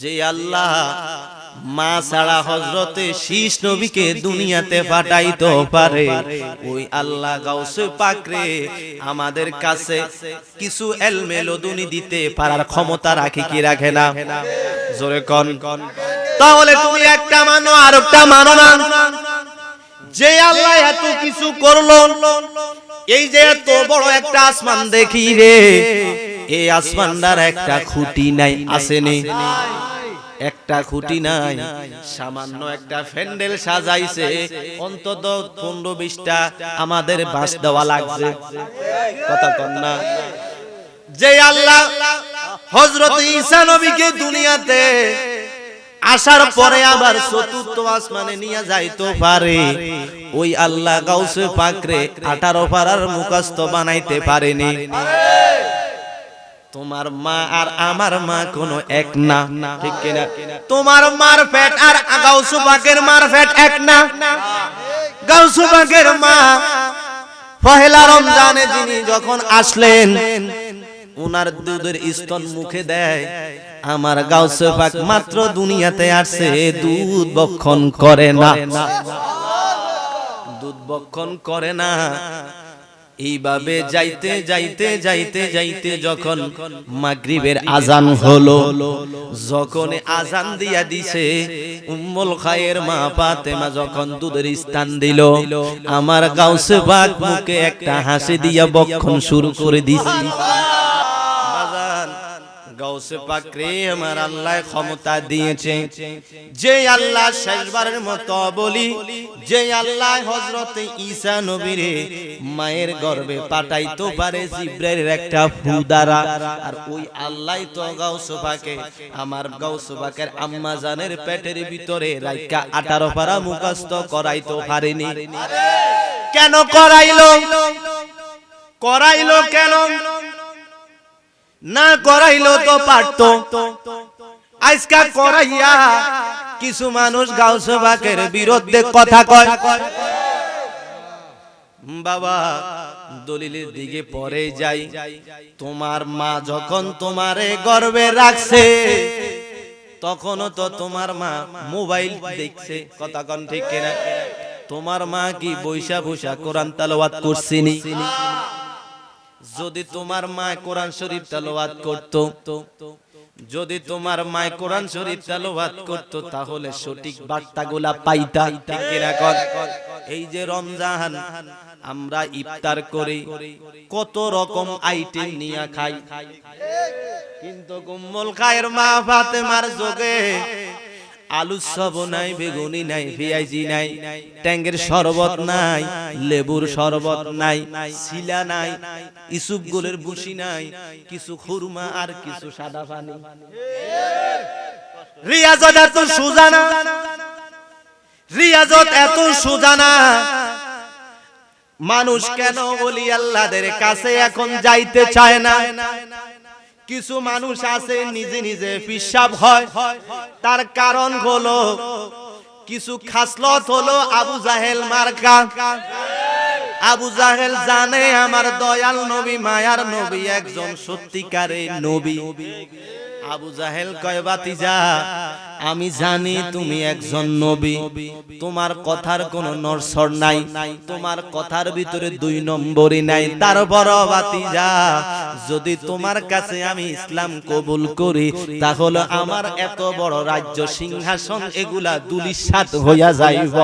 যে আল্লাহ মা ছাড়া হযরতে শীষ নবীকে দুনিয়াতে পাঠাইতে পারে, ওই আল্লাহ গাউসে পাক রে আমাদের কাছে কিছু ইলমে লদুনি দিতে পারার ক্ষমতা রাখে কি রাখে না? জোরে কোন। তাহলে তুমি একটা মানো আর একটা মানো না। যে আল্লাহ এত কিছু করলো, এই যে এত বড় একটা আসমান দেখি রে, এই আসমানটার একটা খুঁটি নাই, আছে নি? একটা খুঁটি নাই, সামান্য একটা প্যান্ডেল সাজাইছে, অন্তত 15-20টা আমাদের বাঁশ দেওয়া লাগছে, কথা কন না? যে আল্লাহ হযরত ঈসা নবীকে দুনিয়াতে আসার পরে আবার চতুর্থ আসমানে নিয়ে যাইতে পারে, ওই আল্লাহ গাউসে পাক রে 18 পারার মুখস্থ বানাইতে পারেনি। তোমার মা আর আমার মা কোনো এক না, ঠিক কিনা? তোমার মার পেট আর গাউসে পাকের মার পেট এক না। গাউসে পাকের মা পহেলা রমজানে যিনি যখন আসলেন, উনার দুধের স্তন মুখে দেয়, আমার গাউসে পাক মাত্র দুনিয়াতে আসছে, দুধ বক্ষণ করে না, দুধ বক্ষণ করে না। এইভাবে যাইতে যাইতে যাইতে যাইতে যখন মাগরিবের আজান হলো, যখন আজান দিয়া দিছে, উম্মুল খায়ের মা ফাতেমা যখন দুধের স্থান দিল, আমার গাউসে পাক মুখে একটা হাসি দিয়া বক্ষণ শুরু করে দিছে। গাউসে পাক রে আমার আল্লাহ ক্ষমতা দিয়েছে, যে আল্লাহ শেষবারের মতো বলি, যে আল্লাহ হযরতে ঈসা নবীরে মায়ের গর্ভে পাঠাইতে পারে জিবরাইলের একটা ফু দ্বারা, আর ওই আল্লাহ তো গাউসে পাকে আমার গাউসে পাকের আম্মা জানের পেটের ভিতরে রাইখা 18 পারা মুখস্থ করাইতে পারেনি। কেন করাইলো? করাইলো কেন? না করাইলো তো পারতো। আজকা করাইয়া কিছু মানুষ গাউসে পাকের বিরুদ্ধে কথা কয়। বাবা দলিলের দিকে পরে যাই, তোমার মা যখন তোমারে গর্ভে রাখছে, তখনও তো তোমার মা মোবাইল দেখছে, কথা কন ঠিক কিনা? তোমার মা কি বৈশা বৈশা কোরআন তেলাওয়াত করছিনি? যদি তোমার মা কোরআন শরীফ তেলাওয়াত করত, যদি তোমার মা কোরআন শরীফ তেলাওয়াত করত, তাহলে সঠিক বার্তাগুলা পাইতা, ঠিক কিনা কর? এই যে রমজান আমরা ইফতার করি, কত রকম আইটেম নিয়ে খাই, কিন্তু উম্মুল খায়ের মা ফাতেমার যোগে আলু সব নাই, বেগুনি নাই, পেঁয়াজি নাই, ট্যাঙ্গের শরবত নাই, লেবুর শরবত নাই, শিলা নাই, ইসুপ গোলের বুসি নাই, কিছু খুরমা আর কিছু সাদা পানি। রিয়াজত এত সুজানা, রিয়াজত এত সুজানা, মানুষ কেন ওলি আল্লাহদের কাছে এখন যাইতে চায় না? কিছু মানুষ আছে নিজে নিজে পিশাব হয়, তার কারণ হলো কিছু খাসলত হলো আবু জাহেল মার্কা। আবু জাহেল জানে আমার দয়াল নবী, মায়ার নবী, একজন সত্যিকারের নবী। আবু জাহেল কয়, বাতিজা আমি জানি তুমি একজন নবী, তোমার কথার কোনো নড়চড় নাই, তোমার কথার ভিতরে 2 নম্বরই নাই, তারপর বাতিজা যদি তোমার কাছে আমি ইসলাম কবুল করি, তাহলে আমার এত বড় রাজ্য সিংহাসন এগুলা দুলিশাত হইয়া যাইব।